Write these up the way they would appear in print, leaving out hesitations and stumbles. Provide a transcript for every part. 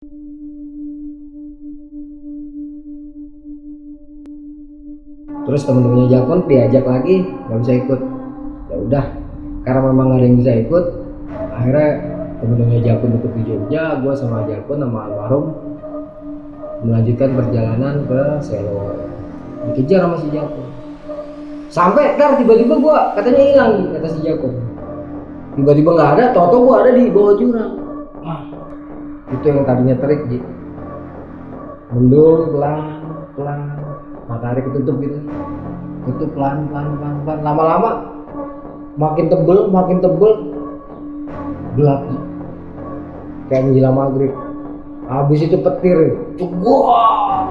Terus temen-temennya Jakun diajak lagi, nggak bisa ikut. Ya udah, karena memang nggak ada yang bisa ikut, akhirnya temen-temennya Jakun ikut di Jogja, gue sama Jakun sama almarhum melanjutkan perjalanan ke Selo. Dikejar sama si Jakun. Sampai tiba-tiba gue katanya hilang nih, kata si Jakun. Tiba-tiba nggak ada, toto gue ada di bawah jurang. Ah, itu yang tadinya terik gitu. Mundur pelan, matahari ketutup gitu. Tutup pelan, lama-lama makin tebel, gelap kayak menjelang maghrib. Habis itu petir,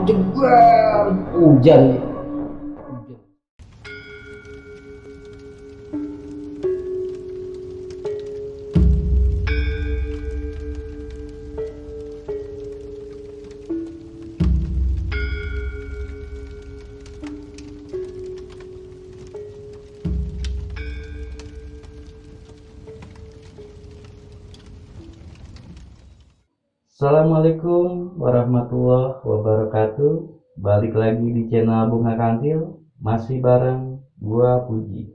jegar, hujan. Assalamualaikum warahmatullahi wabarakatuh. Balik lagi di channel Bunga Kantil, masih bareng gua Puji.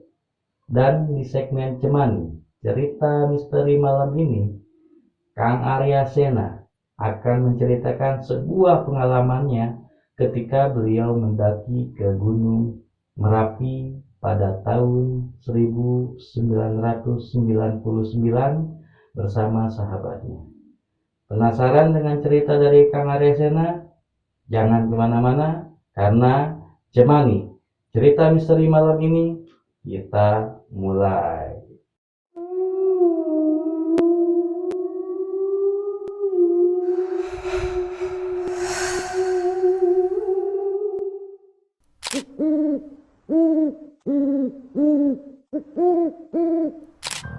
Dan di segmen Cemani, cerita misteri malam ini, Kang Arya Sena akan menceritakan sebuah pengalamannya ketika beliau mendaki ke Gunung Merapi pada tahun 1999 bersama sahabatnya. Penasaran dengan cerita dari Kang Arya Sena? Jangan kemana-mana, karena Cemani, cerita misteri malam ini, kita mulai.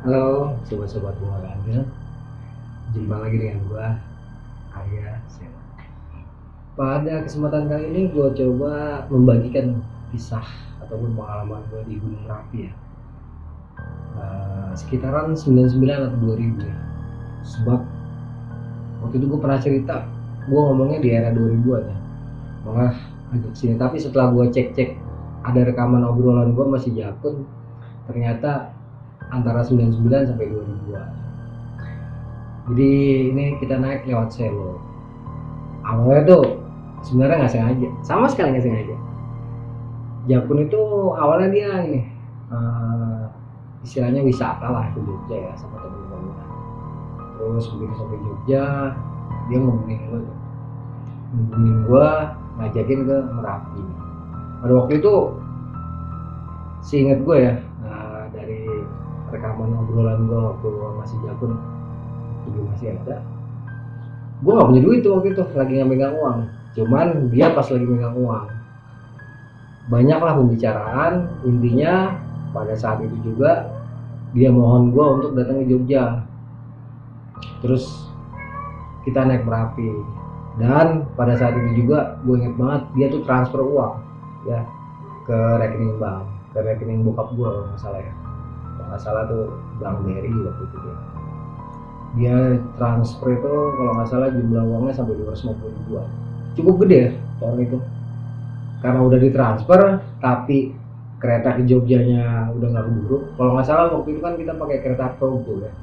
Halo sobat-sobat Bunga Kantil, jumpa lagi dengan gua Arya Sena. Pada kesempatan kali ini gua coba membagikan kisah ataupun pengalaman gua di Gunung Merapi ya. Sekitaran 99 atau 2000 ya. Sebab waktu itu gua pernah cerita, gua ngomongnya di era 2000-an ya. Malah agak sini, tapi setelah gua cek ada rekaman obrolan gua masih Jakun, ternyata antara 99 sampai 2000-an. Jadi ini kita naik lewat Selo. Awalnya tuh sebenarnya nggak sengaja, sama sekali nggak sengaja. Jakun itu awalnya dia ini istilahnya wisata lah ke Jogja ya sama temen-temennya. Terus begitu sampai Jogja dia ngomongin gue ngajakin ke Merapi. Pada waktu itu seingat gue ya, dari rekaman obrolan gue waktu masih Jakun juga masih ada, gue nggak punya duit tuh waktu itu, lagi nggak megang uang. Cuman dia pas lagi megang uang, banyaklah pembicaraan. Intinya pada saat itu juga dia mohon gue untuk datang ke Jogja. Terus kita naik Merapi, dan pada saat itu juga gue inget banget dia tuh transfer uang ya ke rekening bank, ke rekening bokap gue kalau nggak salah ya. Kalau nggak salah tuh Bank Beri waktu itu dia transfer itu kalau nggak salah jumlah uangnya sampai 250 ribuan. Cukup gede ya tahun itu, karena udah ditransfer tapi kereta ke Jogjanya udah nggak keburu. Kalau nggak salah waktu itu kan kita pakai kereta Progo ya.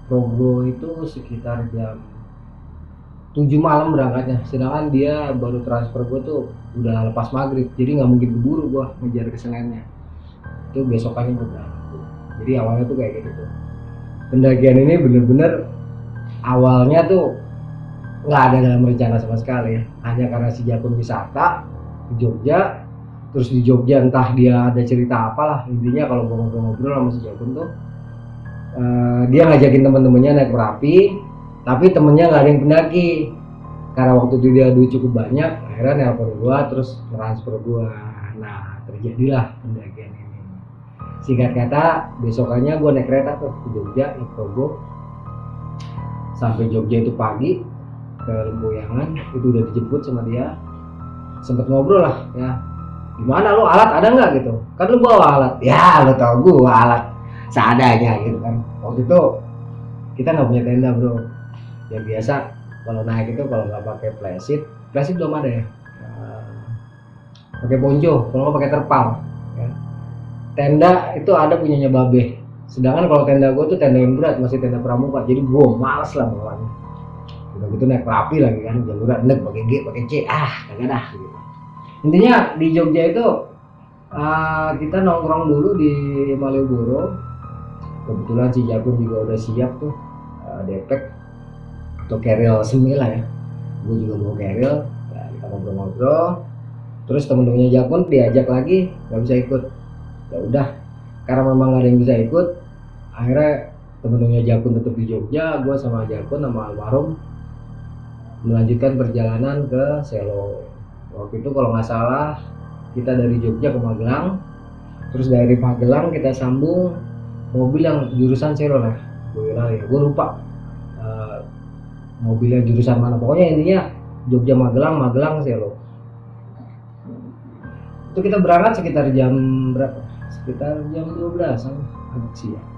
Progo itu sekitar jam 7 malam berangkatnya, sedangkan dia baru transfer gue tuh udah lepas maghrib, jadi nggak mungkin keburu gue ngejar ke Senennya. Itu besokannya gue berangkat. Jadi awalnya tuh kayak gitu tuh. Pendakian ini bener-bener awalnya tuh nggak ada dalam rencana sama sekali, hanya karena si Jakun wisata ke Jogja. Terus di Jogja entah dia ada cerita apalah, intinya kalau gue ngobrol-ngobrol sama si Jakun tuh dia ngajakin temen-temennya naik Merapi, tapi temennya nggak ada yang pendaki. Karena waktu itu dia duit cukup banyak, akhirnya nelpon gue terus transfer gue. Nah terjadilah pendakian ini. Singkat kata, besokannya gue naik kereta tuh ke Jogja, naik Progo. Sampai Jogja itu pagi, ke Lemboyangan, itu udah dijemput sama dia. Sempet ngobrol lah ya, gimana lo, alat ada nggak gitu? Kan lo bawa alat. Ya lo tau gue alat seadanya gitu kan. Waktu itu kita nggak punya tenda bro, ya biasa Kalau naik itu kalau nggak pakai flysheet belum ada ya. Pakai ponco, kalau nggak pakai terpal. Ya. Tenda itu ada punyanya Babe. Sedangkan kalau tenda gue tuh tenda yang berat, masih tenda pramuka, jadi gue males lah bawanya. Udah gitu naik rapi lagi kan, jalur nek pakai G, pakai C, kagak dah. Gitu. Intinya di Jogja itu kita nongkrong dulu di Malioboro. Kebetulan si Jagun juga udah siap tuh, depek atau keril semi lah ya. Gue juga bawa keril, ya, kita ngobrol-ngobrol. Terus temen-temennya Jagun diajak lagi, nggak bisa ikut. Ya udah, karena memang nggak ada yang bisa ikut, akhirnya temen-temennya Jakun tetap di Jogja, gue sama Jakun sama almarhum melanjutkan perjalanan ke Selo. Waktu itu kalau nggak salah kita dari Jogja ke Magelang, terus dari Magelang kita sambung mobil yang jurusan Selo lah, gue lupa mobilnya jurusan mana, pokoknya intinya Jogja Magelang, Magelang Selo. Itu kita berangkat sekitar jam berapa? Sekitar jam 12-an agak siang.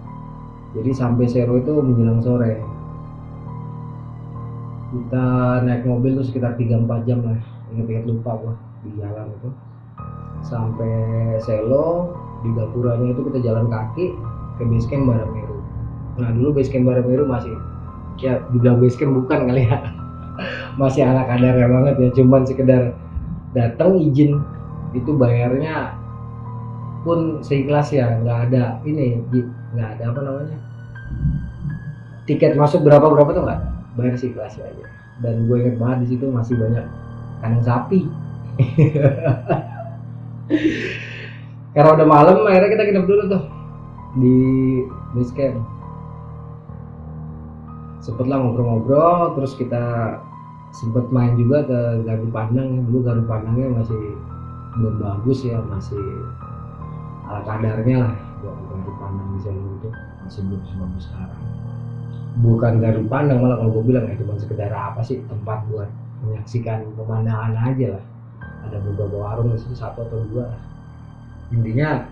Jadi sampai Selo itu menjelang sore. Kita naik mobil tuh sekitar 3-4 jam lah. Ingat-ingat lupa gua di jalan itu. Sampai Selo, di Gapuranya itu kita jalan kaki ke basecamp Barameru. Nah dulu basecamp Barameru masih, ya dibilang basecamp bukan kali ya. Masih anak kadarnya banget ya, cuman sekedar datang izin itu bayarnya pun seikhlas ya, nggak ada ini, nggak ada apa namanya, tiket masuk berapa tuh nggak, bayar seikhlas aja. Dan gue inget banget di situ masih banyak kandang sapi. Karena udah malam akhirnya kita nginep dulu tuh di base camp. Sempet lah ngobrol-ngobrol, terus kita sempet main juga ke Gardu Pandang. Dulu Gardu Pandangnya masih belum bagus ya, masih ala kadarnya lah. Gardu Pandang di Selo itu masih belum sebagus sekarang. Bukan Gardu Pandang malah kalau gue bilang ya, cuma sekedar apa sih, tempat buat menyaksikan pemandangan aja lah. Ada beberapa warung di situ, 1 atau 2 lah. Intinya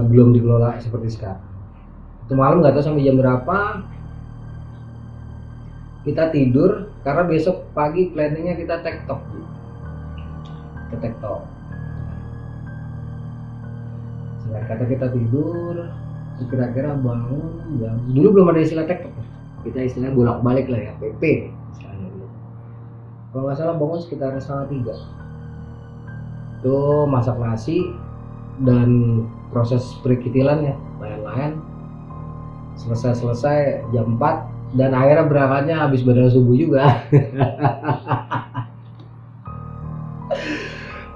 belum dikelola seperti sekarang. Itu malam nggak tahu sampai jam berapa kita tidur, karena besok pagi planningnya kita tektok. Singkat kata kita tidur, kira-kira bangun jam, dulu belum ada istilah tektok, kita istilah bolak-balik lah ya, PP istilahnya dulu. Kalau nggak salah bangun sekitar 2:30. Tuh masak nasi dan proses perikitilan ya, lain-lain. Selesai jam 4 dan akhirnya berangkatnya habis badal subuh juga.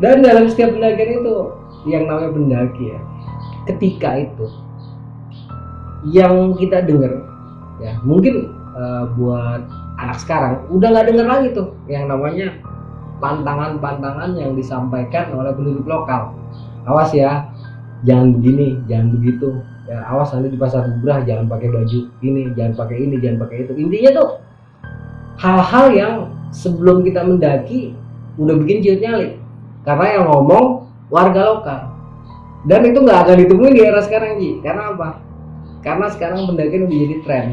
Dan dalam setiap pendakian itu yang namanya pendaki ya, ketika itu yang kita dengar ya, mungkin buat anak sekarang udah nggak dengar lagi tuh yang namanya pantangan-pantangan yang disampaikan oleh penduduk lokal. Awas ya, jangan begini, jangan begitu. Ya, awas nanti di pasar bubrah jangan pakai baju ini, jangan pakai ini, jangan pakai itu. Intinya tuh hal-hal yang sebelum kita mendaki udah bikin ciut nyali, karena yang ngomong warga lokal. Dan itu nggak akan ditemuin di era sekarang Ji. Karena apa? Karena sekarang pendakian udah jadi tren.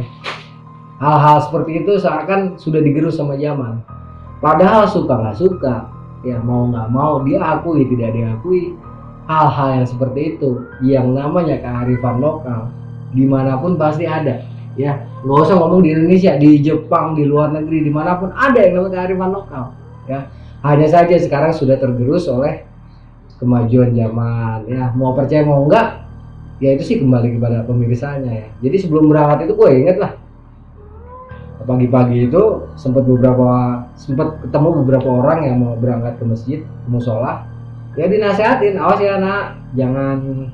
Hal-hal seperti itu seakan sudah digerus sama zaman. Padahal suka nggak suka, ya mau nggak mau, dia akui tidak diakui, hal-hal yang seperti itu yang namanya kearifan lokal dimanapun pasti ada ya. Nggak usah ngomong di Indonesia, di Jepang, di luar negeri, dimanapun ada yang namanya kearifan lokal ya. Hanya saja sekarang sudah tergerus oleh kemajuan zaman ya. Mau percaya mau enggak ya, itu sih kembali kepada pemirsanya ya. Jadi sebelum berangkat itu gue inget lah, pagi-pagi itu sempat ketemu beberapa orang yang mau berangkat ke masjid, mau sholat. Ya dinasehatin, awas ya nak, jangan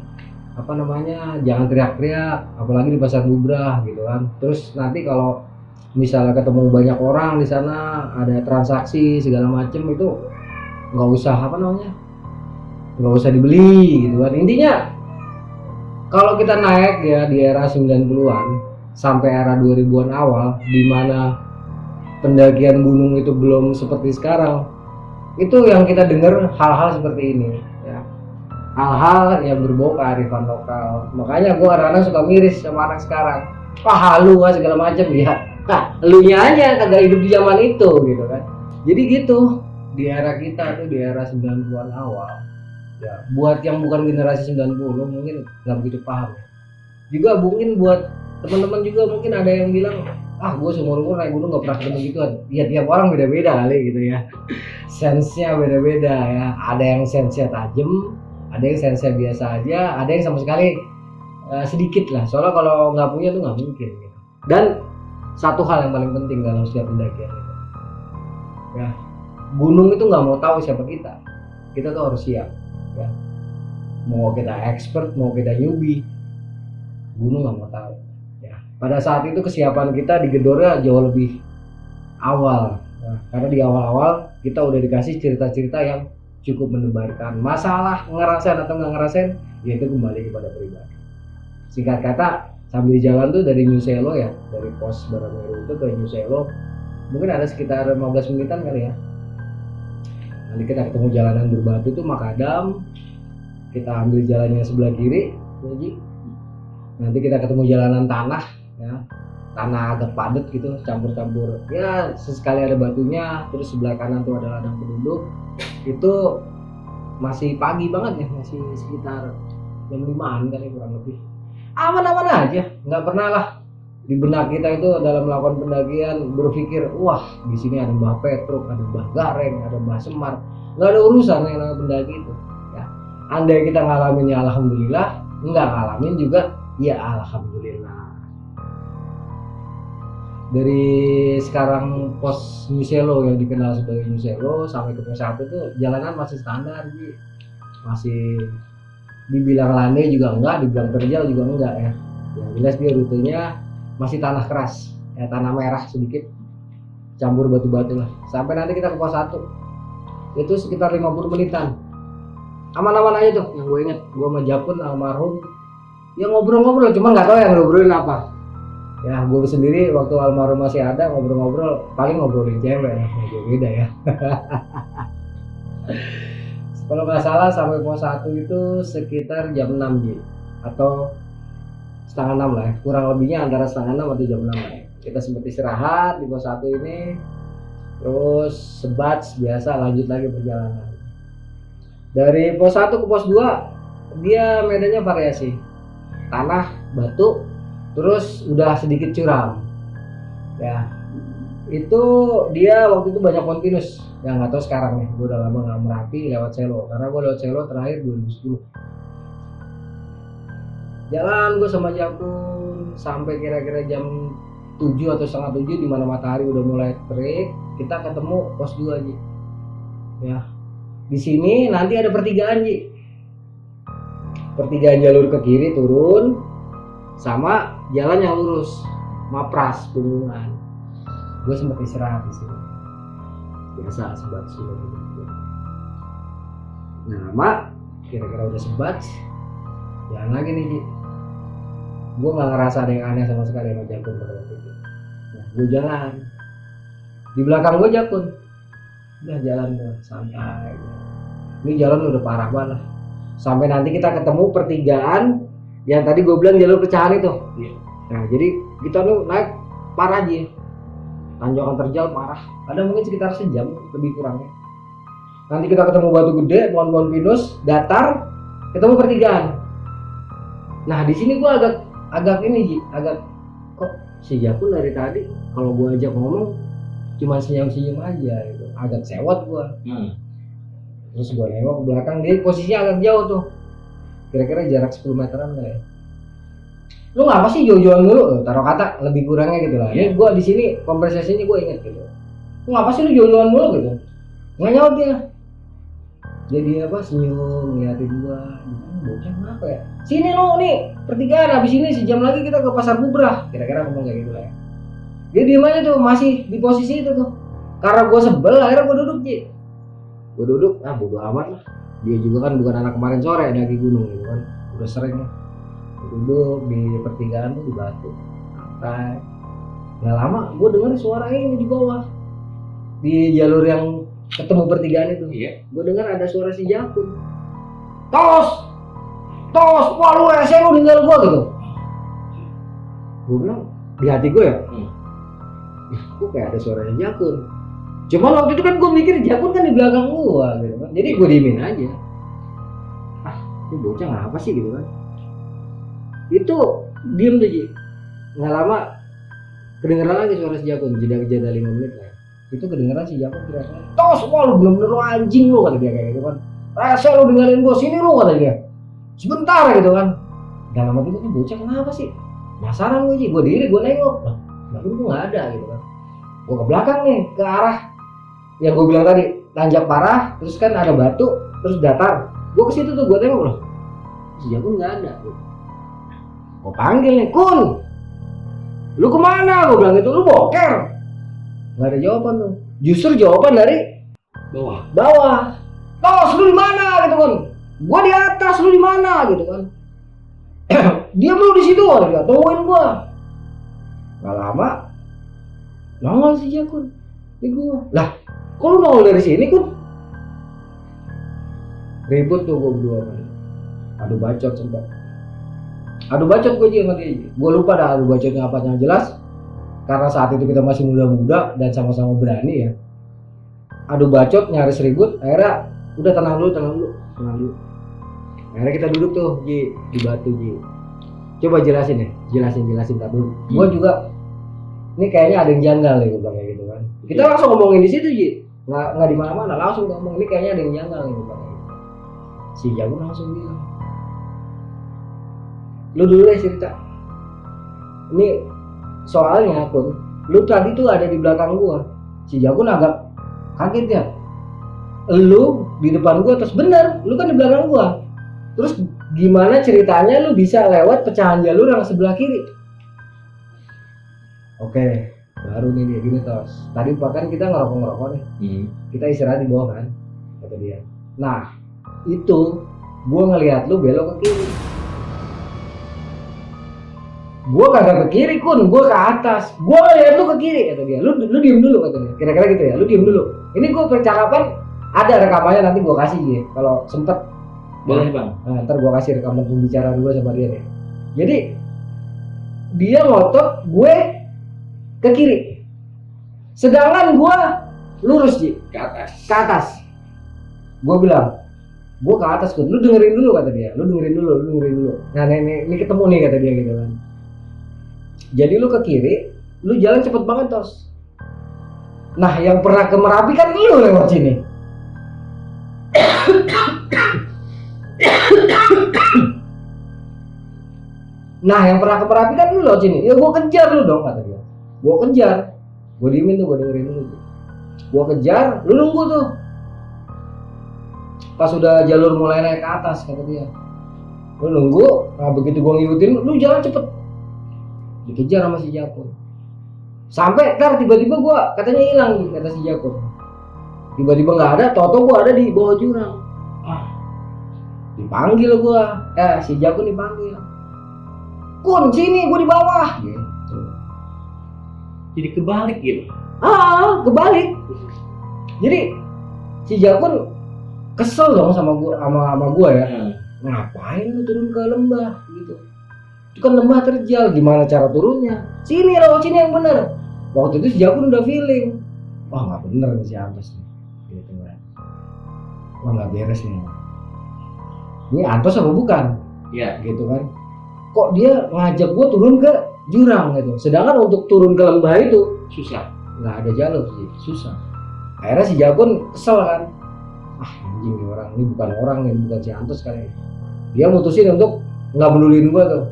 jangan teriak-teriak, apalagi di pasar bubrah gitu kan. Terus nanti kalau misalnya ketemu banyak orang di sana, ada transaksi segala macem, itu nggak usah dibeli gitu kan. Intinya kalau kita naik ya di era 90-an sampai era 2000-an awal, di mana pendakian gunung itu belum seperti sekarang, itu yang kita dengar hal-hal seperti ini ya, hal-hal yang berbau kearifan lokal. Makanya gue kadang-kadang suka miris sama anak sekarang, halu segala macam ya. Nah, elunya aja kagak hidup di zaman itu gitu kan. Jadi gitu, di era kita tuh di era 90-an awal. Ya, buat yang bukan generasi 90 mungkin nggak begitu paham ya. Juga mungkin buat teman-teman juga mungkin ada yang bilang, ah gue seumur umur naik gunung nggak pernah ketemu gituan. Ya tiap orang beda-beda kali gitu ya. Sensenya beda-beda ya. Ada yang sensenya tajam, ada yang sensenya biasa aja, ada yang sama sekali sedikit lah. Soalnya kalau nggak punya tuh nggak mungkin. Gitu. Dan satu hal yang paling penting dalam setiap pendakian itu, ya gunung itu nggak mau tahu siapa kita tuh harus siap ya, mau kita expert mau kita newbie, gunung nggak mau tahu ya. Pada saat itu kesiapan kita di Gedornya jauh lebih awal ya, karena di awal-awal kita udah dikasih cerita-cerita yang cukup mendebarkan. Masalah ngerasain atau nggak ngerasain ya itu kembali kepada pribadi. Singkat kata, sambil jalan tuh dari New Selo ya, dari pos Barameru itu ke New Selo mungkin ada sekitar 15 menitan kali ya. Nanti kita ketemu jalanan berbatu tuh makadam, kita ambil jalannya sebelah kiri, nanti kita ketemu jalanan tanah ya, tanah agak padat gitu, campur-campur ya, sesekali ada batunya. Terus sebelah kanan tuh ada ladang penduduk. Itu masih pagi banget ya, masih sekitar jam 5-an kali kurang lebih. Aman-aman aja, nggak pernah lah di benak kita itu dalam melakukan pendakian berpikir wah di sini ada Mbah Petruk, ada Mbah Gareng, ada Mbah Semar. Nggak ada urusan yang namanya pendaki itu ya. Andai kita ngalamin ya alhamdulillah, nggak ngalamin juga ya alhamdulillah. Dari sekarang pos New Selo yang dikenal sebagai New Selo sampai ke pos 1 tuh jalanan masih standar Ji. Masih dibilang landai juga enggak, dibilang terjal juga enggak ya. Yang jelas dia rutenya masih tanah keras, ya tanah merah sedikit, campur batu-batu lah. Sampai nanti kita ke pos 1 itu sekitar 50 menitan. Aman-aman aja tuh, yang gue inget, gue sama Japun almarhum, ya ngobrol-ngobrol, cuman nggak tahu yang ngobrolin apa. Ya gue sendiri waktu almarhum masih ada ngobrol-ngobrol, paling ngobrolin cewek ya, beda ya. Kalau nggak salah sampai pos 1 itu sekitar jam 6 Ji, atau setengah 6 lah ya. Kurang lebihnya antara setengah 6 atau jam 6 lah ya. Kita sempat istirahat di pos 1 ini, terus sebat biasa lanjut lagi perjalanan. Dari pos 1 ke pos 2 dia medannya variasi, tanah, batu, terus udah sedikit curam ya. Itu dia waktu itu banyak kontinus, yang nggak tahu sekarang nih, gue udah lama nggak Merapi lewat Selo, karena gue lewat Selo terakhir 2010. Jalan gue sama Jakun sampai kira-kira jam 7 atau setengah 7, di mana matahari udah mulai terik, kita ketemu pos 2 Ji. Ya, di sini nanti ada pertigaan Ji, pertigaan jalur ke kiri turun sama jalan yang lurus mapras Punggungan. Gue sempat istirahat di sini, biasa sebat sudah gitu. Nah lama kira-kira udah sebat, jalan lagi nih Ji. Gue nggak ngerasa ada yang aneh sama sekali sama Jakun pada waktu itu. Nah gue jalan, di belakang gue Jakun, udah jalan gue santai. Ini jalan udah parah banget, sampai nanti kita ketemu pertigaan yang tadi gue bilang jalur pecahan itu. Nah jadi kita tuh naik parah aja, tanjakan terjal parah, ada mungkin sekitar sejam lebih kurangnya. Nanti kita ketemu batu gede, pohon-pohon pinus, datar, ketemu pertigaan. Nah di sini gue agak ini Ji, agak kok si Jakun dari tadi kalau gue ajak ngomong cuma senyum-senyum aja gitu, agak sewot gue. Terus gue nengok ke belakang, dia posisinya agak jauh tuh, kira-kira jarak 10 meteran kali ya. Lu ngapa sih jauh-jauhan mulu? Taruh kata lebih kurangnya gitu lah. Ini gue di sini konversasinya gue inget gitu. Lu ngapa sih lu jauh-jauhan mulu gitu? Nggak nyaut dia. Jadi apa senyum ngeliatin gue. Bocah kenapa ya? Sini lu nih pertigaan, habis ini sejam lagi kita ke Pasar Bubrah. Kira-kira ngomong kayak gitu lah ya. Dia diem aja tuh, masih di posisi itu tuh. Karena gue sebel, akhirnya gue duduk Ji. Gue duduk, bodo amat lah. Dia juga kan bukan anak kemarin sore daki gunung gitu kan, udah sering lah. Duduk di pertigaan tuh di batu santai. Nggak lama gue dengar suara ini di bawah, di jalur yang ketemu pertigaan itu. Gue dengar ada suara si Jakun, tos, wah lu rese lu ninggal gue gitu. Gue bilang di hati gue ya, Kok kayak ada suaranya Jakun. Cuma waktu itu kan gue mikir Jakun kan di belakang gue gitu kan, jadi gue diemin aja. Ini bocah ngapa sih gitu kan. Itu diem tuh Ji, nggak lama kedengeran lagi suara si Jakun, jeda 5 menit lah. Itu kedengeran si Jakun teriak, tos wah lu bener-bener lu anjing lu, kata dia kayak gitu kan. Rasa lu dengerin gue, sini lu, kata dia. Sebentar gitu kan. Dalam hati gue, bocah kenapa sih? Penasaran gue Ji, gue diri, gue nengok. Tapi gue nggak ada gitu kan. Gue ke belakang nih, ke arah yang gue bilang tadi, tanjak parah, terus kan ada batu, terus datar. Gue ke situ tuh, gue tengok loh, si Jakun nggak ada. Gue panggil nih, Kun, lu kemana? Gue bilang gitu, lu boker. Nggak ada jawaban tuh. Justru jawaban dari bawah. Tos, lu di mana gitu kan? Gue di atas, lu di mana gitu kan? Dia belum di situ, dia tungguin gue. Nggak lama, nongol si Jakun di gue. Lah, kok lu nongol dari sini Kun? Ribut tuh gue berdua kan. Adu bacot sempat. Adu bacot gue sama dia. Gue lupa dah adu bacotnya apa yang jelas. Karena saat itu kita masih muda-muda dan sama-sama berani ya. Adu bacot, nyaris ribut. Akhirnya udah tenang dulu. Akhirnya kita duduk tuh Ji, di batu Ji. Coba jelasin tak dulu. Gue juga ini kayaknya ada yang janggal nih, gue bilang kayak gitu kan. Kita langsung ngomongin di situ Ji. Nggak di mana-mana, langsung ngomong ini kayaknya ada yang janggal nih, gue bilang. Si Jakun langsung bilang, lu dulu deh cerita. Ini soalnya Kun, lu tadi tuh ada di belakang gua. Si Jakun agak kaget ya. Lu di depan gua, terus bener, lu kan di belakang gua. Terus gimana ceritanya lu bisa lewat pecahan jalur yang sebelah kiri? Oke, baru nih dia gini tos. Tadi kan kita ngerokok nih. Kita istirahat di bawah kan, kata dia. Nah, itu gue ngelihat lu belok ke kiri. Gue kagak ke kiri Kun, gue ke atas. Gue ngelihat lu ke kiri, kata dia. Lu diem dulu, kata dia. Kira-kira gitu ya, lu diem dulu. Ini gue percakapan ada rekamannya, nanti gue kasih ya kalau sempet. Boleh bang. Nah, ntar gue kasih rekaman pembicaraan gue sama dia nih. Jadi dia ngotot gue ke kiri, sedangkan gue lurus Ji, ke atas. Gue bilang, gue ke atas Kun, lu dengerin dulu, kata dia. Lu dengerin dulu. Nah ini ketemu nih, kata dia gitu kan. Jadi lu ke kiri, lu jalan cepet banget tos. Nah yang pernah ke Merapi kan lu lewat sini. Nah yang pernah ke Merapi kan lu lewat sini. Ya gue kejar lu dong, kata dia. Gue kejar, gue diemin tuh, gue dengerin dulu. Gue kejar, lu nunggu tuh. Pas udah jalur mulai naik ke atas, kata dia, lu nunggu. Nah begitu gua ngikutin lu jalan cepet, dikejar sama si Jakun. Sampai ntar tiba-tiba gua katanya hilang, kata si Jakun. Tiba-tiba nggak ada, toto gua ada di bawah jurang. Dipanggil gua, si Jakun dipanggil. Kun, sini, gua di bawah. Gitu. Jadi kebalik gitu. Kebalik. Jadi si Jakun kesel dong sama gua ya. Ngapain lu turun ke lembah gitu? Itu kan lembah terjal, gimana cara turunnya? Sini yang bener. Waktu itu si Jakun udah feeling, wah nggak bener nih si Antos nih, gitu kan. Wah nggak beres nih. Ini Antos apa bukan? Iya. Gitu kan. Kok dia ngajak gua turun ke jurang gitu, sedangkan untuk turun ke lembah itu Susah. Nggak ada jalur sih, susah. Akhirnya si Jakun kesel kan. Anjing nih orang, ini bukan si Antos kali. Dia mutusin untuk nggak pedulin gua tuh.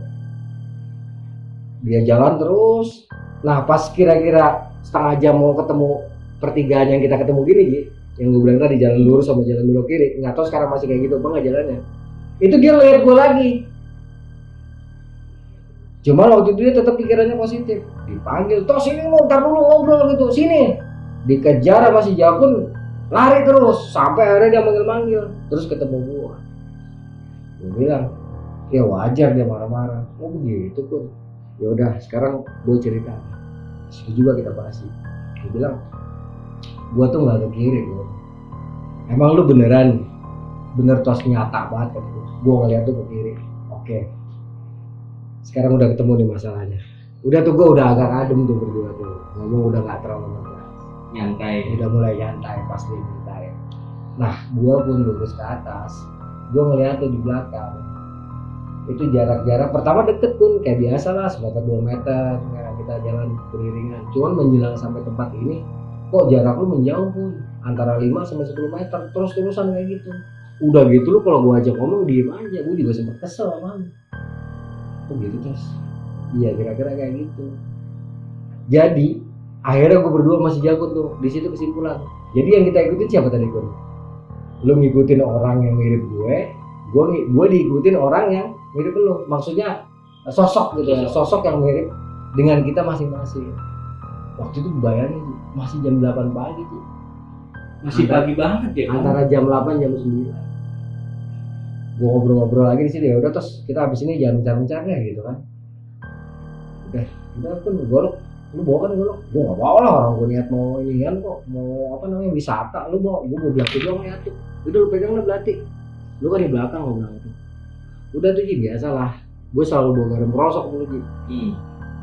Dia jalan terus. Nah pas kira-kira setengah jam mau ketemu pertigaan yang kita ketemu gini Ji, yang gue bilang tadi jalan lurus sama jalan belok kiri, nggak tahu sekarang masih kayak gitu apa nggak jalannya. Itu dia ngeliat gua lagi. Cuma waktu itu dia tetap pikirannya positif. Dipanggil, tos sini lu, ntar dulu ngobrol gitu, sini. Dikejar sama si Jakun, lari terus sampai akhirnya dia manggil-manggil, terus ketemu gua. Gua bilang, ya wajar dia marah-marah. Oh begitu Kun. Ya udah, sekarang gua cerita. Situ juga kita bahas sih. Gua bilang, gua tuh nggak ke kiri gua. Emang lu beneran, bener tos nyata banget kan? Gua ngeliat tuh ke kiri. Oke. Sekarang udah ketemu nih masalahnya. Udah tuh gue udah agak adem tuh berdua tuh, ngomong udah nggak terlalu ngegas, Nyantai. udah mulai nyantai pas dia nyantai. Nah gue pun lurus ke atas, gue ngeliat tuh di belakang itu jarak-jarak pertama deket pun kayak biasa lah sekitar 2 meter ya, kita jalan beriringan. Cuman menjelang sampai tempat ini kok jarak lu menjauh pun antara 5 sampai 10 meter terus-terusan kayak gitu. Udah gitu lu kalau gua ajak ngomong diem aja, gua juga sempet kesel sama lu. Kok gitu terus? Iya kira-kira kayak gitu. Jadi akhirnya gua berdua masih jago tuh. Di situ kesimpulan. Jadi yang kita ikutin siapa tadi Gun? Lu ngikutin orang yang mirip gue diikutin orang yang mirip lu. Maksudnya sosok gitu ya, sosok yang mirip dengan kita masing-masing. Waktu itu bayangin masih jam 8 pagi sih. Masih pagi banget ya. Antara jam 8 jam 9. Gue ngobrol-ngobrol lagi di sini ya udah terus kita habis ini jangan mencar-mencarnya gitu kan. Udah pun golok, lu bawa kan golok. Gue nggak bawa lah, orang gue niat mau ini kan kok mau apa namanya wisata, lu bawa. Gue mau belati doang ya tuh. Udah lu pegang lah belati. Lu kan di belakang gue bilang itu. Udah tuh Ji biasa lah. Gue selalu bawa garam rosok dulu Ji.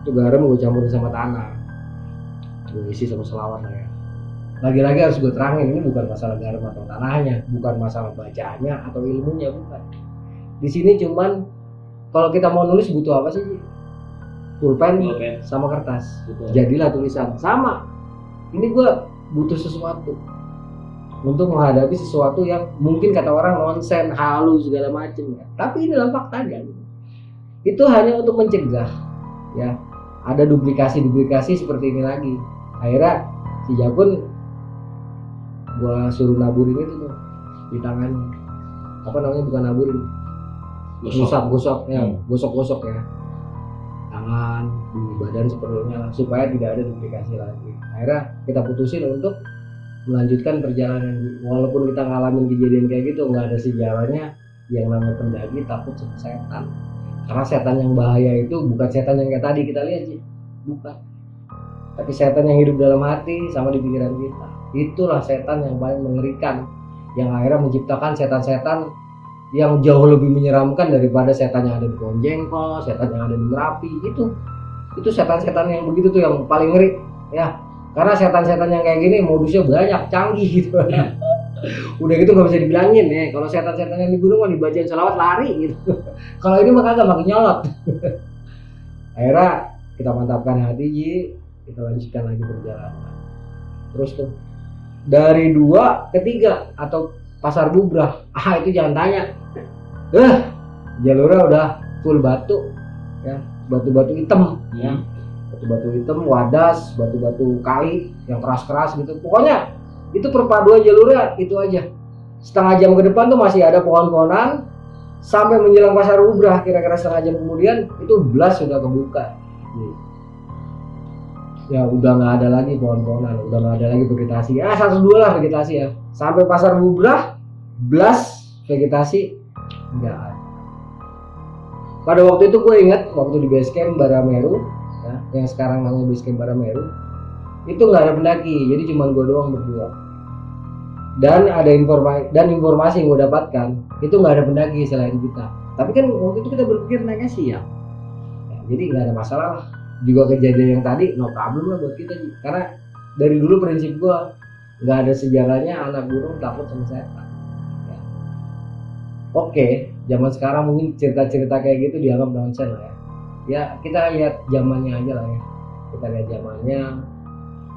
Itu garam gue campurin sama tanah. Gue isi sama selawat lah ya. Lagi-lagi harus gue terangin, ini bukan masalah garam atau tanahnya, bukan masalah bacaannya atau ilmunya, bukan. Di sini cuman kalau kita mau nulis butuh apa sih? Pulpen sama kertas. Betul. Jadilah tulisan sama. Ini gue butuh sesuatu untuk menghadapi sesuatu yang mungkin kata orang nonsen, halu segala macam ya. Tapi ini adalah faktanya. Itu hanya untuk mencegah ya ada duplikasi seperti ini lagi. Akhirnya si Jakun gua suruh naburin itu tuh di tangannya. Apa namanya, bukan naburin, gosok ya, gosok ya tangan, di badan seperlunya supaya tidak ada duplikasi lagi. Akhirnya kita putusin untuk melanjutkan perjalanan. Walaupun kita ngalamin kejadian kayak gitu, nggak ada sejarahnya yang namanya pendaki takut sama setan. Karena setan yang bahaya itu bukan setan yang kayak tadi kita lihat sih, bukan. Tapi setan yang hidup dalam hati sama di pikiran kita. Itulah setan yang paling mengerikan, yang akhirnya menciptakan setan-setan yang jauh lebih menyeramkan daripada setan yang ada di Pohon Jengkol, setan yang ada di Merapi. Itu setan-setan yang begitu tuh yang paling ngeri ya. Karena setan-setan yang kayak gini modusnya banyak, canggih gitu. Udah gitu nggak bisa dibilangin ya. Kalau setan-setan yang di gunung mah dibacain selawat lari gitu. Kalau ini mah kagak, makin nyolot. Akhirnya kita mantapkan hati Ji, kita lanjutkan lagi perjalanan. Terus tuh dari 2 ke 3 atau Pasar Bubrah, itu jangan tanya. Jalurnya udah full batu ya, batu-batu hitam ya. Batu-batu hitam, wadas, batu-batu kali yang keras-keras gitu. Pokoknya itu perpaduan jalurnya itu aja. Setengah jam ke depan tuh masih ada pohon-pohonan, sampai menjelang Pasar Bubrah kira-kira setengah jam kemudian itu blas sudah kebuka. Ya udah nggak ada lagi pohon-pohonan, udah nggak ada lagi vegetasi. 1-2 lah vegetasi ya. Sampai Pasar Bubrah, blas vegetasi nggak ada. Pada waktu itu gue ingat waktu di base camp Barameru ya, yang sekarang namanya base camp Barameru, itu nggak ada pendaki, jadi cuma gue doang berdua. Dan ada informasi yang gue dapatkan itu nggak ada pendaki selain kita. Tapi kan waktu itu kita berpikir naiknya siang ya, jadi nggak ada masalah lah. Juga kejadian yang tadi no problem lah buat kita, karena dari dulu prinsip gue nggak ada sejarahnya anak gunung takut sama setan ya. Oke, zaman sekarang mungkin cerita-cerita kayak gitu dianggap nonsen lah ya. Ya kita lihat zamannya aja lah ya. Kita lihat zamannya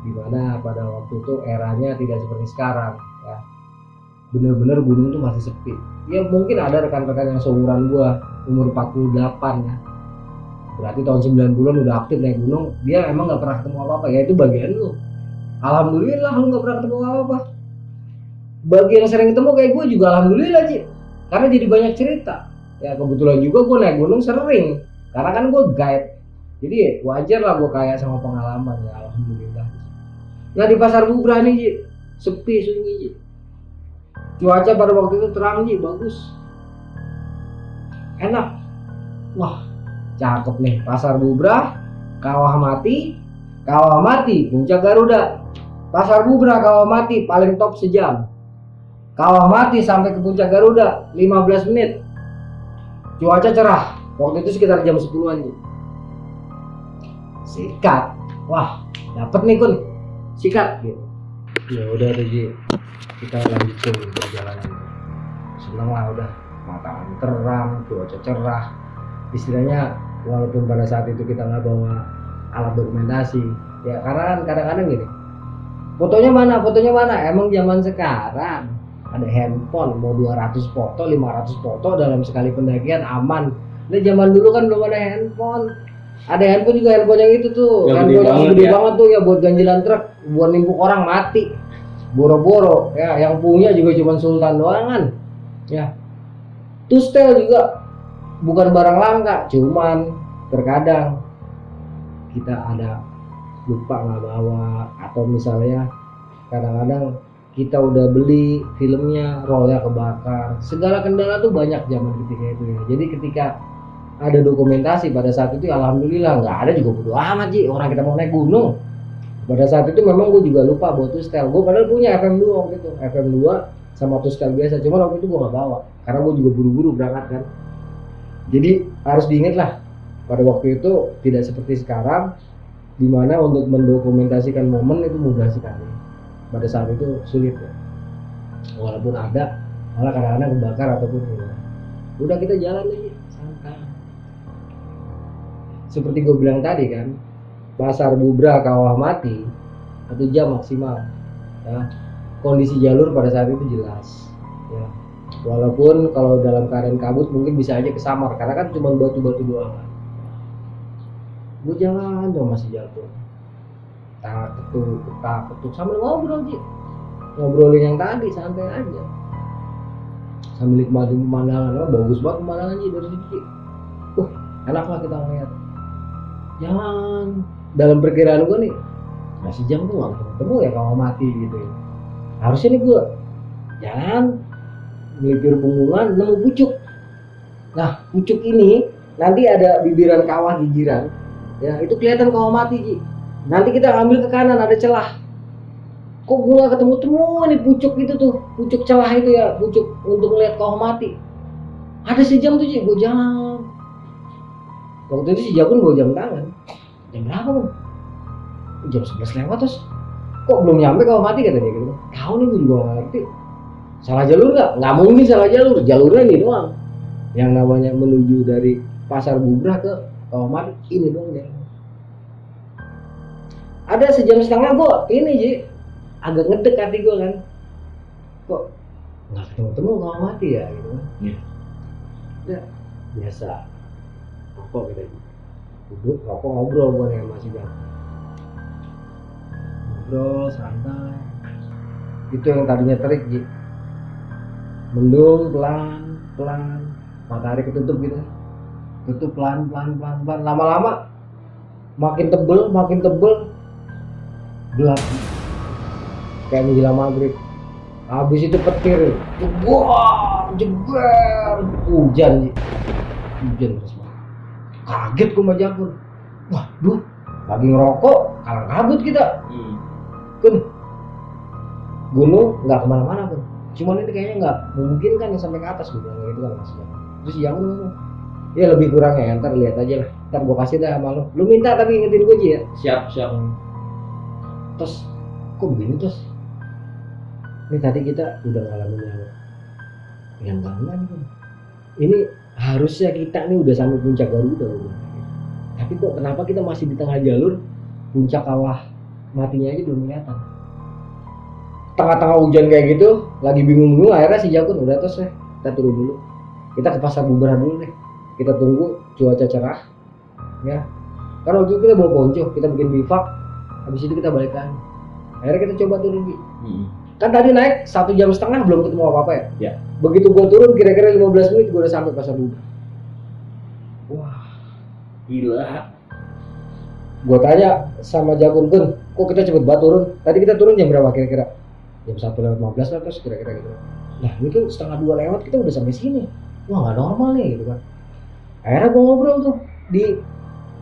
dimana pada waktu itu eranya tidak seperti sekarang ya. Bener-bener gunung tuh masih sepi. Ya mungkin ada rekan-rekan yang seumuran gua umur 48 ya. Berarti tahun 90-an udah aktif naik gunung, dia emang nggak pernah ketemu apa-apa, ya itu bagian lu. Alhamdulillah lu nggak pernah ketemu apa-apa. Bagi yang sering ketemu kayak gue juga alhamdulillah Ci, karena jadi banyak cerita. Ya kebetulan juga gue naik gunung sering, karena kan gue guide, jadi wajar lah gue kaya sama pengalaman ya, alhamdulillah. Nah di Pasar Bubrah nih Ci, sepi sunyi Ci. Cuaca pada waktu itu terang Ci, bagus, enak, wah. Cakep nih, Pasar Bubrah, Kawah Mati, Puncak Garuda. Pasar Bubrah, Kawah Mati paling top sejam. Kawah Mati sampai ke Puncak Garuda 15 menit. Cuaca cerah. Waktu itu sekitar jam 10-an. sikat. Wah, dapet nih Kun, sikat gitu. Ya udah deh Ji, kita lanjutin perjalanan. Seneng lah udah, matahari terang, cuaca cerah. Istilahnya walaupun pada saat itu kita nggak bawa alat dokumentasi, ya karena kan kadang-kadang gini, fotonya mana, emang zaman sekarang ada handphone mau 200 foto 500 foto dalam sekali pendakian aman. Nah zaman dulu kan belum ada handphone, ada handphone juga handphone yang itu tuh yang handphone yang gede ya. banget tuh ya buat ganjilan truk, buat nimpuk orang mati boro-boro ya, yang punya juga cuma sultan doang kan ya. Tustel juga bukan barang langka, cuman terkadang kita ada lupa nggak bawa, atau misalnya kadang-kadang kita udah beli filmnya rollnya kebakar, segala kendala tuh banyak zaman ketika itu ya. Jadi ketika ada dokumentasi pada saat itu alhamdulillah, nggak ada juga bodo amat Ji, orang kita mau naik gunung. Pada saat itu memang gue juga lupa bawa tustel, gue padahal punya FM2 waktu itu, FM2 sama tustel biasa, cuma waktu itu gue nggak bawa karena gue juga buru-buru berangkat kan. Jadi harus diingat lah, pada waktu itu tidak seperti sekarang dimana untuk mendokumentasikan momen itu mudah sekali. Pada saat itu sulit ya, walaupun ada malah kadang-kadang kebakar ataupun ya. Udah kita jalan lagi santai. Seperti gue bilang tadi kan, Pasar Bubra Kawah Mati 1 jam maksimal ya. Kondisi jalur pada saat itu jelas ya, walaupun kalau dalam keadaan kabut mungkin bisa aja kesamar karena kan cuma batu-batu doang kan. Gue jalan dong masih jatuh, tak ketuk sambil ngobrol Ji, ngobrolin yang tadi santai aja sambil nikmatin pemandangan. Oh, bagus banget pemandangan Ji dari sini Ji. Enak lah kita ngeliat. Jalan dalam perkiraan gue nih masih jam tuh nggak ketemu ya Kawah Mati gitu ya. Harusnya nih gue jalan melipir punggungan nemu pucuk. Nah pucuk ini nanti ada bibiran kawah gigiran ya, itu kelihatan Kawah Mati Ji. Nanti kita ambil ke kanan ada celah. Kok gue gak ketemu nih pucuk itu tuh, pucuk celah itu ya, pucuk untuk ngeliat Kawah Mati. Ada sejam tuh Ji, gue jalan. Waktu itu si Jakun bawa jam tangan. Jam berapa Bang? Jam 11 lewat terus. Kok belum nyampe Kawah Mati katanya gitu. Tahu nih gue juga gak ngerti. Salah jalur nggak? Nggak mungkin salah jalur. Jalurnya ini doang. Yang namanya menuju dari Pasar Bubra ke Kawah Mati ini doang ya. Ada sejam setengah gue ini Ji, agak ngedek hati gue kan. Kok nggak ketemu Kawah Mati ya gitu kan? Iya. Ya biasa. Rokok kita duduk rokok ngobrol gue nih sama si Bang. Ngobrol santai. Itu yang tadinya terik Ji. Mendung pelan, matahari ketutup gitu. Tutup pelan, lama-lama makin tebel, gelap. Kayak menjelang maghrib. Habis itu petir, jeber, hujan Ji. Hujan terus banget. Kaget gue sama Jakun. Waduh, lagi ngerokok, kalang kabut kita. Kun, gunung nggak kemana-mana Kun. Cuman ini kayaknya nggak mungkin kan yang sampai ke atas gue bilang gitu kan Mas Jakun. Terus Jakun ngomong, ya lebih kurang ya, ntar lihat aja lah. Ntar gue kasih dah sama lo. Lu minta tapi ingetin gue Ji ya. Siap. Terus, kok begini terus? Ini tadi kita udah ngalamin yang bangunan Kun. Ini harusnya kita nih udah sampai puncak Garuda Kun. Tapi kok kenapa kita masih di tengah jalur, puncak Kawah Matinya aja belum kelihatan. Tengah-tengah hujan kayak gitu, lagi bingung-bingung, akhirnya si Jakun udah terus ya, kita turun dulu. Kita ke Pasar Bubra dulu deh. Kita tunggu cuaca cerah, ya. Karena waktu itu kita bawa ponco, kita bikin bivak, habis itu kita balik lagi. Akhirnya kita coba turun Bi. Kan tadi naik 1,5 jam belum ketemu apa-apa ya. Ya. Begitu gua turun kira-kira 15 menit gua udah sampai Pasar Bubra. Wah, Gila. gua tanya sama Jakun, Kun, kok kita cepet banget turun? Tadi kita turun jam berapa kira-kira? Jam 1:15 lah terus kira-kira gitu. Nah itu 1:30 lewat kita udah sampai sini. Wah nggak normal nih gitu kan. Akhirnya gue ngobrol tuh di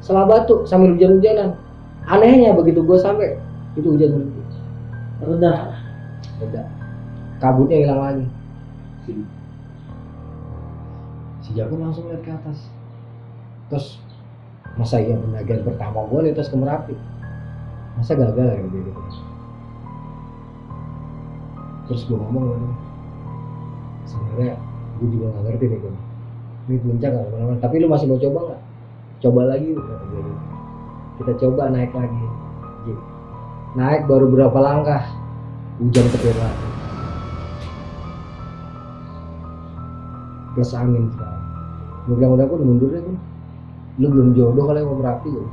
Selah Batu sambil hujan-hujanan. Anehnya begitu gue sampai itu hujan berhenti. Reda. Kabutnya hilang lagi. Si Jakun langsung lihat ke atas. Terus Masa iya pendakian pertama gue nih terus ke Merapi, masa gagal ya gitu. Terus gue ngomong lagi, sebenarnya gue juga nggak ngerti nih gue, ini puncak nggak kemana-mana, tapi lu masih mau coba nggak? Coba lagi kata dia gitu. Kita coba naik lagi. Naik baru berapa langkah, hujan petir lagi, plus angin sekarang. Gue bilang udah, gue mundur deh, lu belum jodoh kali mau Merapi gitu.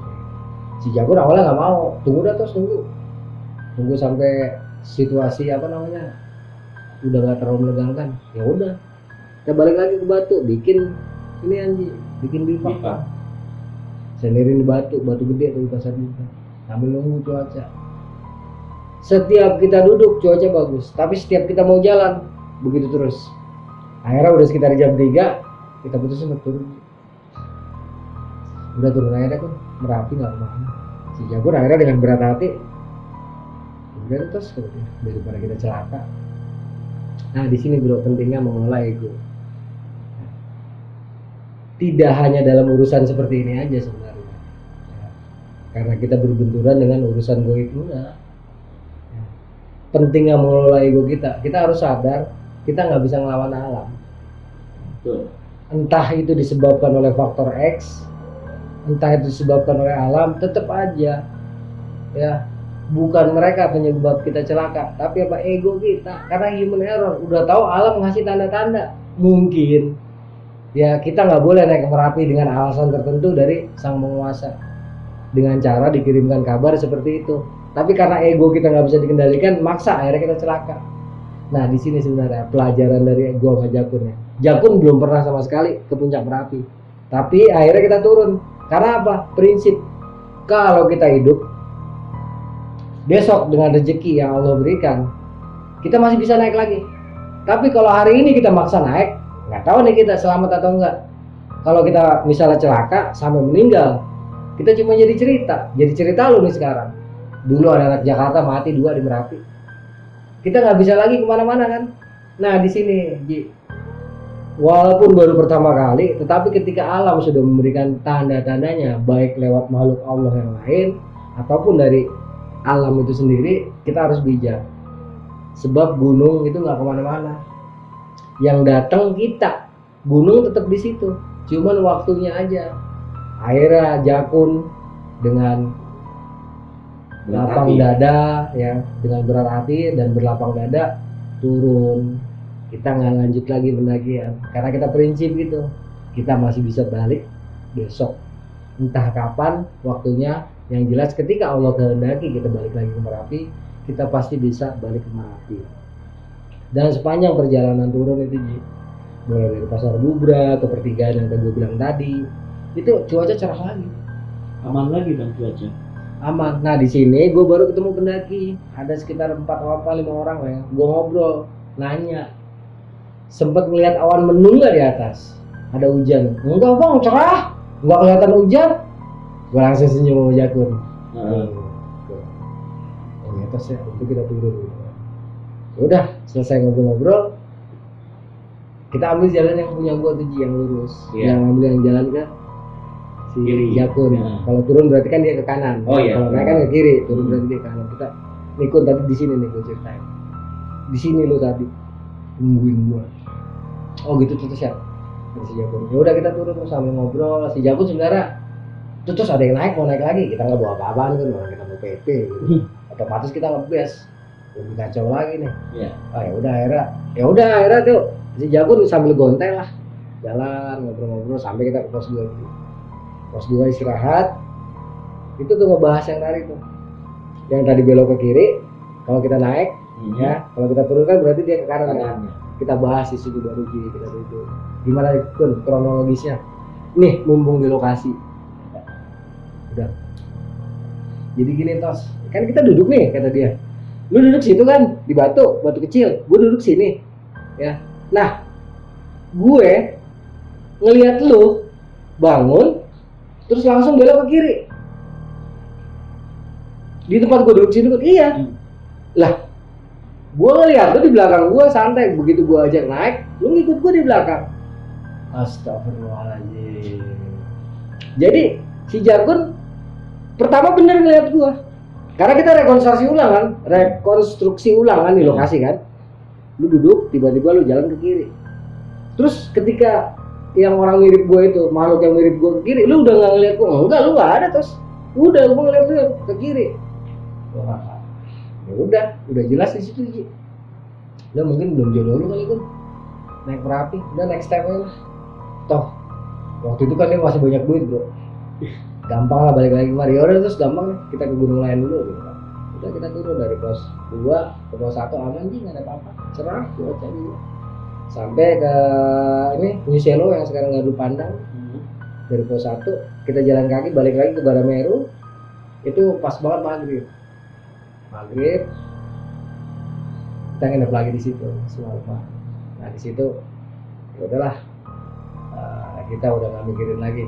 Si Jagur awalnya nggak mau, tunggu dah, terus tunggu sampai situasi apa namanya udah nggak terlalu menegangkan. Ya udah, kita balik lagi ke Batu, bikin ini anjing, bikin bivak. Sendirian di batu gede tuh di pasar buka, sambil nunggu cuaca. Setiap kita duduk cuaca bagus, tapi setiap kita mau jalan begitu terus. Akhirnya udah sekitar jam 3 kita putusin untuk turun. Udah turun akhirnya kan Merapi nggak kemana. Si Jagur akhirnya dengan berat hati udah terus daripada kita celaka. Nah di sini bro pentingnya mengelola ego. Tidak hanya dalam urusan seperti ini aja sebenarnya ya, karena kita berbenturan dengan urusan goib juga ya. Pentingnya mengelola ego kita harus sadar kita nggak bisa ngelawan alam. Betul. Entah itu disebabkan oleh faktor X, entah itu disebabkan oleh alam, tetap aja ya bukan mereka penyebab kita celaka, tapi apa ego kita, karena human error. Udah tahu alam ngasih tanda-tanda, mungkin ya kita nggak boleh naik ke Merapi dengan alasan tertentu dari sang penguasa dengan cara dikirimkan kabar seperti itu, tapi karena ego kita nggak bisa dikendalikan maksa akhirnya kita celaka. Nah di sini sebenarnya pelajaran dari gua sama Jakun ya. Jakun belum pernah sama sekali ke puncak Merapi, tapi akhirnya kita turun karena apa? Prinsip kalau kita hidup besok dengan rezeki yang Allah berikan kita masih bisa naik lagi, tapi kalau hari ini kita maksa naik nggak tahu nih kita selamat atau enggak. Kalau kita misalnya celaka sampai meninggal, kita cuma jadi cerita lu nih sekarang. Dulu ada anak Jakarta mati 2 di Merapi, kita nggak bisa lagi kemana-mana kan. Nah di sini walaupun baru pertama kali, tetapi ketika alam sudah memberikan tanda-tandanya baik lewat makhluk Allah yang lain ataupun dari alam itu sendiri, kita harus bijak. Sebab gunung itu nggak kemana-mana, yang datang kita, gunung tetap di situ, cuman waktunya aja. Akhirnya Jakun dengan lapang dada ya, dengan berat hati dan berlapang dada turun. Kita nggak lanjut lagi pendakian karena kita prinsip gitu, kita masih bisa balik besok, entah kapan waktunya. Yang jelas ketika Allah kehendaki kita balik lagi ke Merapi, kita pasti bisa balik ke Merapi. Dan sepanjang perjalanan turun itu mulai dari Pasar Bubra ke pertigaan yang gue bilang tadi, itu cuaca cerah lagi, Aman lagi bang cuaca. aman. Nah di sini gue baru ketemu pendaki, ada sekitar 4 apa 5 orang lah ya. Gue ngobrol, nanya, sempet melihat awan mendung nggak di atas? Ada hujan? Enggak bang, cerah, nggak kelihatan hujan. Gue langsung senyum sama Jakun. Oh di atas ya, untuk kita turun. Udah selesai ngobrol-ngobrol, kita ambil jalan yang punya gua tuh yang lurus, yang ambil yang jalan ke si kiri. Jakun. Kalau turun berarti kan dia ke kanan. Kalau naik kan ke kiri, turun berarti dia ke kanan. Kita Nikun tadi di sini nih gua ceritain. Di sini lu tadi nungguin gua. Oh gitu terus ya. Si Jakun. Ya udah kita turun sambil ngobrol. Si Jakun sebenarnya terus ada yang naik, mau naik lagi, kita nggak bawa apa-apaan kan, orang kita mau PP gitu. Otomatis kita ngebes, lebih kacau lagi nih. Ya udah akhirnya tuh si Jakun sambil gontel lah, jalan ngobrol-ngobrol sampai kita ke pos 2. Pos 2 istirahat, itu tuh ngebahas yang tadi tuh, yang tadi belok ke kiri, kalau kita naik, ya, kalau kita turun kan berarti dia ke kanan kan. Kita bahas di situ baru kita duduk. Gimana Kun kronologisnya? Nih mumpung di lokasi. Udah. Jadi gini Tos, kan kita duduk nih kata dia. Lu duduk situ kan di batu kecil, gue duduk sini, ya. Nah, gue ngelihat lu bangun, terus langsung belok ke kiri. Di tempat gue duduk situ kan, iya. Lah, gue ngelihat lu di belakang gue santai, begitu gue ajak naik, lu ngikut gue di belakang. Astagfirullahaladzim. Jadi Si Jakun pertama bener ngeliat gua. Karena kita rekonstruksi ulang kan di lokasi kan. Lu duduk, tiba-tiba lu jalan ke kiri. Terus ketika yang orang mirip gua itu, makhluk yang mirip gua ke kiri, lu udah nggak ngeliat gua? Enggak, lu nggak ada terus. Udah gua ngeliat lu ke kiri. Wah, ya udah jelas di situ Ji. Udah mungkin belum jodoh lu kali kan. Naik Merapi, udah next time aja lah. Toh, waktu itu kan dia masih banyak duit bro. Gampang lah balik lagi kemari. Udah terus gampang nih, kita ke gunung lain dulu gitu kan. Udah kita turun dari pos 2 ke pos 1 aman Ji, nggak ada apa-apa. Cerah, cuaca juga. Sampai ke ini Punyuselo yang sekarang Gardu Pandang. Dari pos 1 kita jalan kaki balik lagi ke Barameru. Itu pas banget maghrib kita nginep lagi di situ semalam. Nah di situ ya udahlah, kita udah nggak mikirin lagi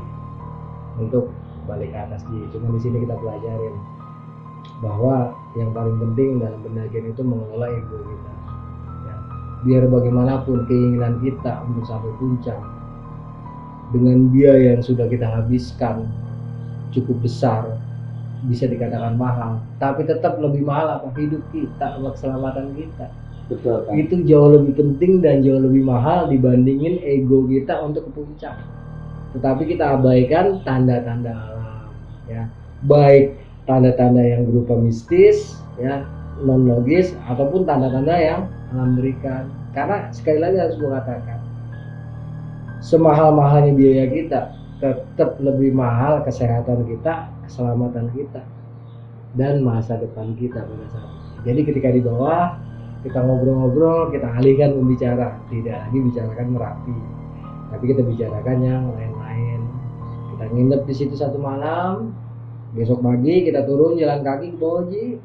untuk balik ke atas Ji. Cuma di sini kita pelajarin bahwa yang paling penting dalam pendakian itu mengelola ego kita. Ya, biar bagaimanapun keinginan kita untuk sampai puncak dengan biaya yang sudah kita habiskan cukup besar, bisa dikatakan mahal, tapi tetap lebih mahal apa hidup kita, keselamatan kita. Betul kan? Itu jauh lebih penting dan jauh lebih mahal dibandingin ego kita untuk ke puncak. Tetapi kita abaikan tanda-tanda alam, ya, baik tanda-tanda yang berupa mistis, ya, non logis, ataupun tanda-tanda yang alam berikan. Karena sekali lagi harus gue katakan, semahal-mahalnya biaya kita, tetap lebih mahal kesehatan kita, keselamatan kita, dan masa depan kita pada saat itu. Jadi ketika di bawah kita ngobrol-ngobrol, kita alihkan pembicara, tidak lagi bicarakan Merapi, tapi kita bicarakan yang lain-lain. Kita nginep di situ 1 malam, besok pagi kita turun jalan kaki ke bawah Ji,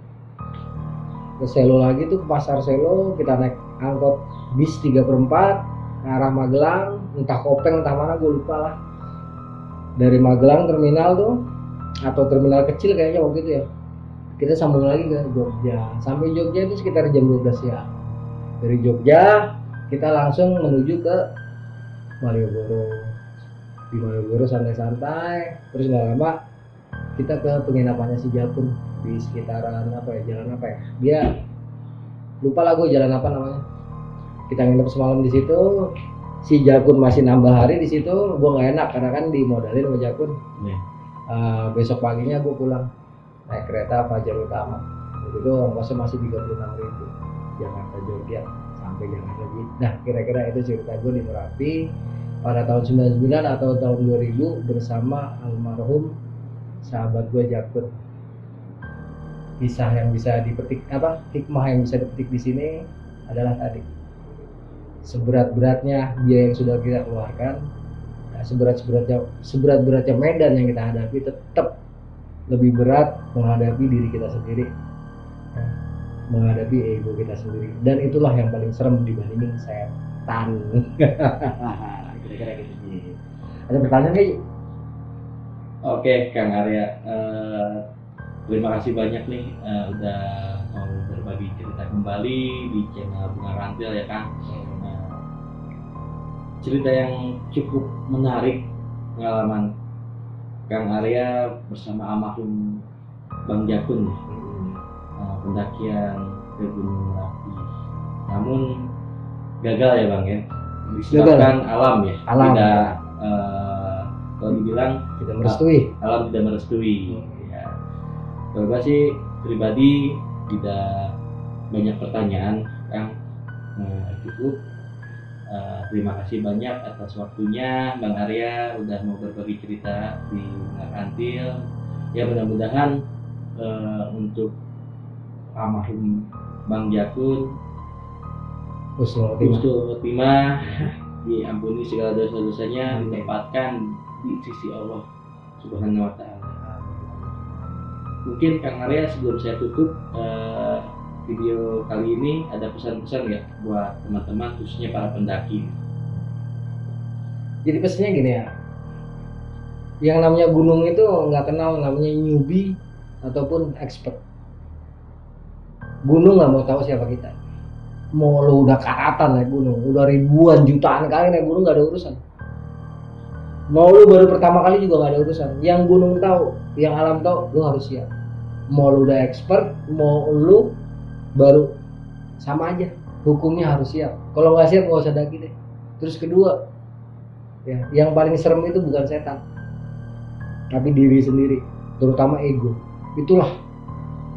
ke Selo lagi tuh, ke pasar Selo. Kita naik angkot bis 3/4 ke arah Magelang, entah Kopeng entah mana gue lupa lah. Dari Magelang terminal tuh, atau terminal kecil kayaknya waktu itu ya, kita sambung lagi ke Jogja. Sampai Jogja itu sekitar jam 12 siang. Dari Jogja kita langsung menuju ke Malioboro. Di Malioboro santai-santai, terus nggak lama kita ke penginapannya si Jakun di sekitaran jalan apa ya, dia lupa lah gue jalan apa namanya. Kita nginep semalam di situ. Si Jakun masih nambah hari di situ, gue nggak enak karena kan dimodalin sama Jakun. Besok paginya gue pulang naik kereta Fajar Utama. Itu ongkosnya masih 36.000 Jakarta Jogja sampai Jakarta lagi. Nah kira-kira itu cerita gue di Merapi pada tahun 99 atau tahun 2000 bersama almarhum sahabat gue Jakun. Kisah yang bisa dipetik hikmah yang bisa dipetik di sini adalah tadi, seberat-beratnya biaya yang sudah kita keluarkan, ya, seberat-beratnya medan yang kita hadapi, tetap lebih berat menghadapi diri kita sendiri, ya, menghadapi ego kita sendiri, dan itulah yang paling serem dibandingin setan. Kira-kira gitu. Ada pertanyaan nggak? Oke Kang Arya, terima kasih banyak nih udah mau berbagi cerita kembali di channel Bunga Rantil ya Kang. Cerita yang cukup menarik, pengalaman Kang Arya bersama almarhum Bang Jakun, pendakian ke Gunung Merapi. Namun gagal ya Bang ya, disebabkan alam ya, tidak kalau dibilang tidak merestui. Alam tidak merestui. Ya. Kalau gue sih pribadi tidak banyak pertanyaan Kang. Cukup. Terima kasih banyak atas waktunya Bang Arya udah mau berbagi cerita di Bunga Rantil. Ya mudah-mudahan untuk almarhum Bang Jakun Husnul Khotimah diampuni segala dosa-dosanya, ditempatkan di sisi Allah Subhanahu wa Ta'ala. Mungkin Kang Arya sebelum saya tutup video kali ini ada pesan-pesan ya buat teman-teman khususnya para pendaki. Jadi pesannya gini ya, yang namanya gunung itu nggak kenal namanya newbie ataupun expert. Gunung nggak mau tahu siapa kita. Mau lo udah karatan naik gunung, udah ribuan jutaan kali naik gunung nggak ada urusan. Mau lu baru pertama kali juga gak ada urusan. Yang gunung tahu, yang alam tahu, lu harus siap. Mau lu udah expert, mau lu baru, sama aja. Hukumnya harus siap. Kalau nggak siap nggak usah daki deh. Terus kedua, ya, yang paling serem itu bukan setan, tapi diri sendiri, terutama ego. Itulah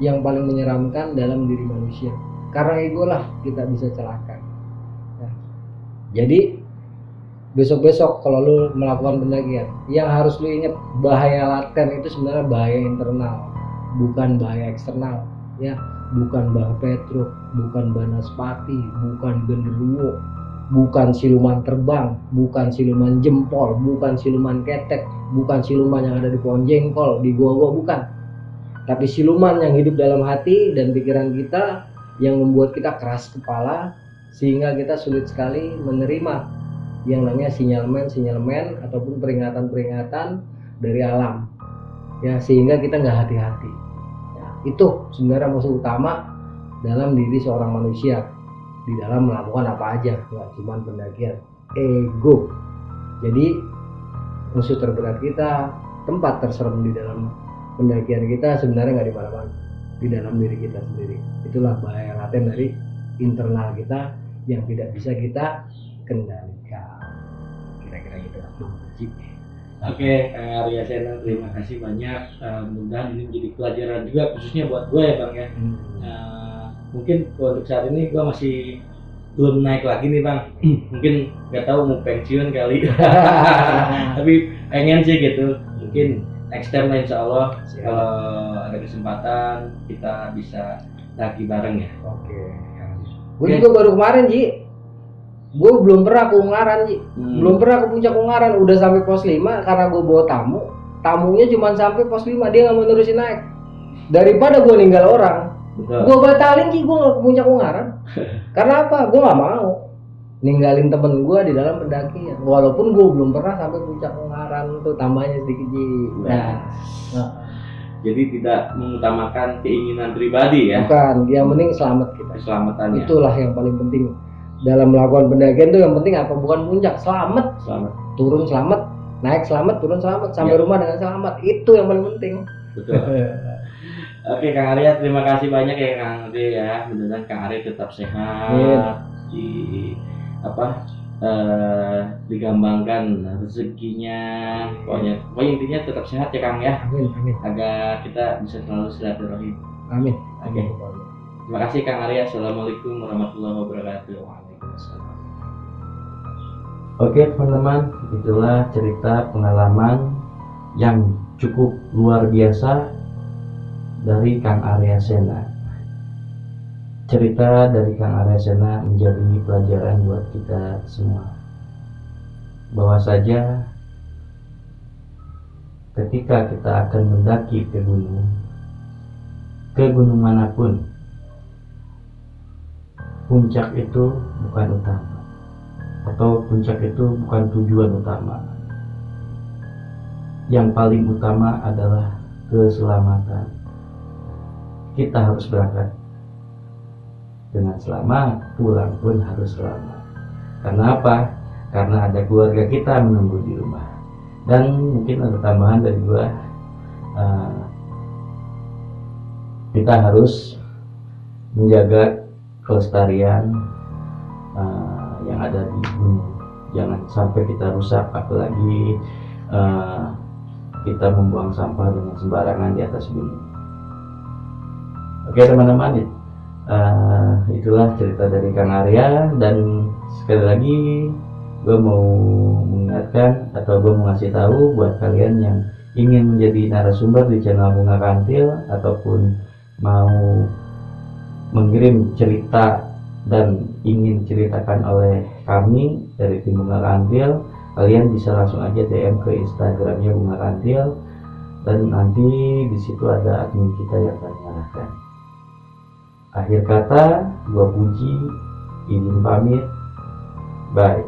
yang paling menyeramkan dalam diri manusia. Karena ego lah kita bisa celaka. Ya. Jadi besok-besok kalau lu melakukan pendakian, yang harus lu ingat, bahaya laten itu sebenarnya bahaya internal, bukan bahaya eksternal. Ya, bukan bah petruk, bukan banaspati, bukan genderuwo, bukan siluman terbang, bukan siluman jempol, bukan siluman ketek, bukan siluman yang ada di pohon jengkol, di gua-gua, bukan. Tapi siluman yang hidup dalam hati dan pikiran kita, yang membuat kita keras kepala sehingga kita sulit sekali menerima yang namanya sinyalemen ataupun peringatan-peringatan dari alam, ya, sehingga kita nggak hati-hati. Ya, itu sebenarnya musuh utama dalam diri seorang manusia di dalam melakukan apa aja, nggak cuma pendakian. Ego. Jadi musuh terberat kita, tempat terserem di dalam pendakian kita sebenarnya nggak di mana-mana, di dalam diri kita sendiri. Itulah bahaya laten dari internal kita yang tidak bisa kita kendalikan. Kira-kira gitu. Oke, Kang Arya Sena, terima kasih banyak. Mudah-mudahan ini menjadi pelajaran juga khususnya buat gue ya Bang ya. Mungkin untuk saat ini gue masih belum naik lagi nih Bang. Mungkin nggak tahu mau pensiun kali. Tapi pengen sih gitu. Mungkin next time lah insya Allah kalau ada kesempatan kita bisa daki bareng ya. Oke. Gue juga baru kemarin Ji. Gue belum pernah ke Ungaran Ji. Belum pernah ke puncak Ungaran. Udah sampai pos 5 karena gue bawa tamu. Tamunya cuma sampai pos 5, dia nggak mau nerusin naik. Daripada gue ninggal orang, gue batalin Ji, gue nggak ke puncak Ungaran. Karena apa? Gue nggak mau ninggalin temen gue di dalam pendakian. Walaupun gue belum pernah sampai puncak Ungaran, tuh tambahnya sedikit Ji. Nah. Jadi tidak mengutamakan keinginan pribadi ya. Bukan, yang penting selamat kita. Keselamatannya. Itulah yang paling penting dalam melakukan pendakian tuh. Yang penting apa? Bukan puncak, selamat. Selamat. Turun selamat, naik selamat, turun selamat, sampai rumah dengan selamat. Itu yang paling penting. Betul. Oke Kang Arya, terima kasih banyak ya Kang Arya ya. Mudah-mudahan Kang Arya tetap sehat. Digambangkan rezekinya. Pokoknya intinya tetap sehat ya Kang ya. Amin, amin. Agar kita bisa selalu silaturahim. Amin. Oke. Terima kasih Kang Arya. Assalamualaikum warahmatullahi wabarakatuh. Waalaikumsalam. Oke teman-teman, itulah cerita pengalaman yang cukup luar biasa dari Kang Arya Sena. Cerita dari Kang Arya Sena menjadi pelajaran buat kita semua. Bahwa saja ketika kita akan mendaki ke gunung manapun, puncak itu bukan utama, atau puncak itu bukan tujuan utama. Yang paling utama adalah keselamatan. Kita harus berangkat dengan selamat, pulang pun harus selamat. Karena apa? Karena ada keluarga kita menunggu di rumah. Dan mungkin ada tambahan dari gua, kita harus menjaga kelestarian yang ada di gunung. Jangan sampai kita rusak, apalagi kita membuang sampah dengan sembarangan di atas gunung. Oke teman-teman, itulah cerita dari Kang Arya. Dan sekali lagi gue mau mengingatkan atau gue mau ngasih tahu buat kalian yang ingin menjadi narasumber di channel Bunga Kantil ataupun mau mengirim cerita dan ingin ceritakan oleh kami dari tim Bunga Kantil, kalian bisa langsung aja DM ke Instagramnya Bunga Kantil, dan nanti di situ ada admin kita yang akan mengarahkan. Akhir kata, gua Puji izin pamit. Bye.